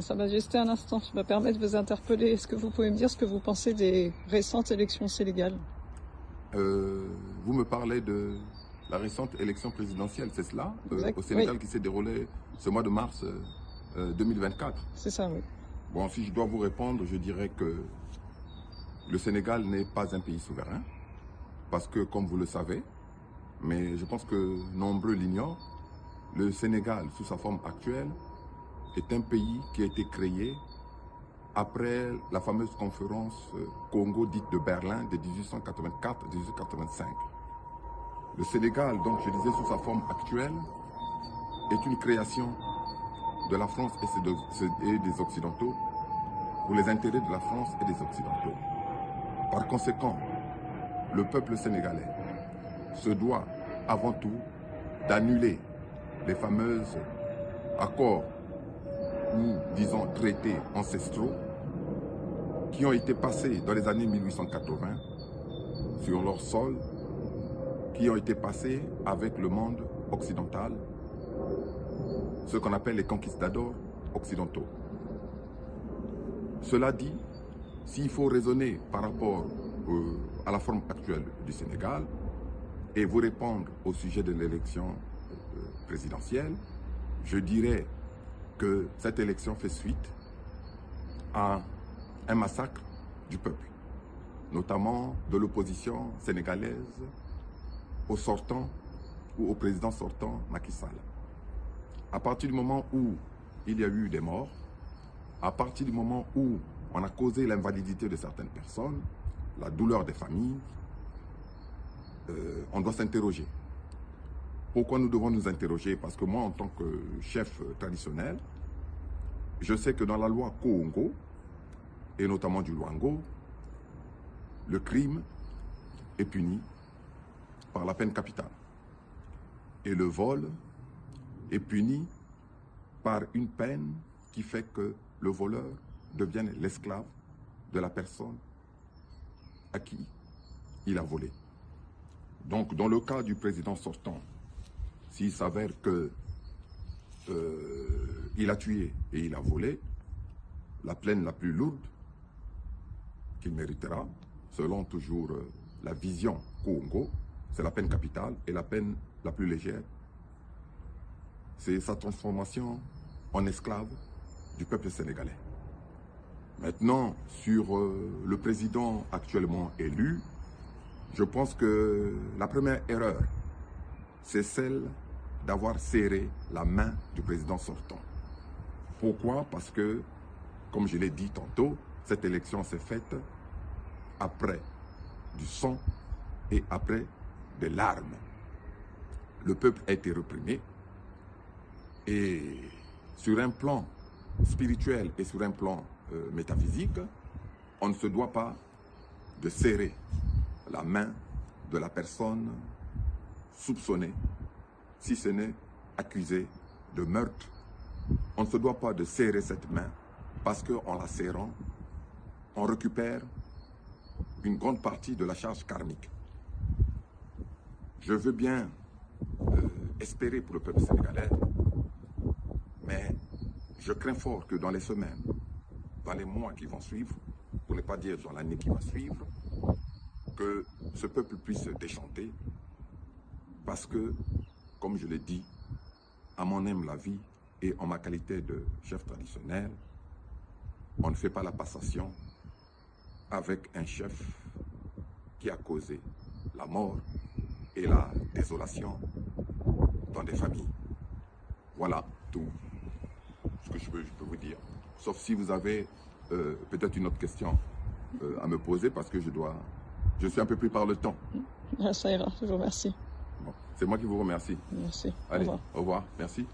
Sa Majesté, un instant, je me permets de vous interpeller. Est-ce que vous pouvez me dire ce que vous pensez des récentes élections sénégales? Vous me parlez de la récente élection présidentielle, c'est cela, au Sénégal, oui. qui s'est déroulée ce mois de mars 2024. C'est ça, oui. Bon, si je dois vous répondre, je dirais que le Sénégal n'est pas un pays souverain, parce que, comme vous le savez, mais je pense que nombreux l'ignorent, le Sénégal, sous sa forme actuelle, est un pays qui a été créé après la fameuse conférence Congo dite de Berlin de 1884-1885. Le Sénégal, donc je disais sous sa forme actuelle, est une création de la France et des Occidentaux pour les intérêts de la France et des Occidentaux. Par conséquent, le peuple sénégalais se doit avant tout d'annuler les fameux accords ou, disons, traités ancestraux qui ont été passés dans les années 1880 sur leur sol, qui ont été passés avec le monde occidental, ce qu'on appelle les conquistadors occidentaux. Cela dit, s'il faut raisonner par rapport à la forme actuelle du Sénégal et vous répondre au sujet de l'élection présidentielle, je dirais que cette élection fait suite à un massacre du peuple, notamment de l'opposition sénégalaise au sortant ou au président sortant Macky Sall. À partir du moment où il y a eu des morts, à partir du moment où on a causé l'invalidité de certaines personnes, la douleur des familles, on doit s'interroger. Pourquoi nous devons nous interroger? Parce que moi, en tant que chef traditionnel, je sais que dans la loi Congo, et notamment du Luango, le crime est puni par la peine capitale. Et le vol est puni par une peine qui fait que le voleur devienne l'esclave de la personne à qui il a volé. Donc, dans le cas du président sortant, s'il s'avère que il a tué et il a volé, la peine la plus lourde qu'il méritera, selon toujours la vision Congo, c'est la peine capitale, et la peine la plus légère, c'est sa transformation en esclave du peuple sénégalais. Maintenant, sur le président actuellement élu, je pense que la première erreur, c'est celle d'avoir serré la main du président sortant. Pourquoi? Parce que, comme je l'ai dit tantôt, cette élection s'est faite après du sang et après des larmes. Le peuple a été reprimé et sur un plan spirituel et sur un plan métaphysique, on ne se doit pas de serrer la main de la personne soupçonnée, si ce n'est accusée de meurtre. On ne se doit pas de serrer cette main parce qu'en la serrant, on récupère une grande partie de la charge karmique. Je veux bien espérer pour le peuple sénégalais, mais je crains fort que dans les semaines, dans les mois qui vont suivre, pour ne pas dire dans l'année qui va suivre, que ce peuple puisse se déchanter, parce que, comme je l'ai dit, à mon âme la vie et en ma qualité de chef traditionnel, on ne fait pas la passation avec un chef qui a causé la mort et la désolation dans des familles. Voilà tout ce que je peux vous dire. Sauf si vous avez peut-être une autre question à me poser, parce que je suis un peu pris par le temps. Ah, ça ira, je vous remercie. Bon, c'est moi qui vous remercie. Merci. Allez, au revoir. Merci.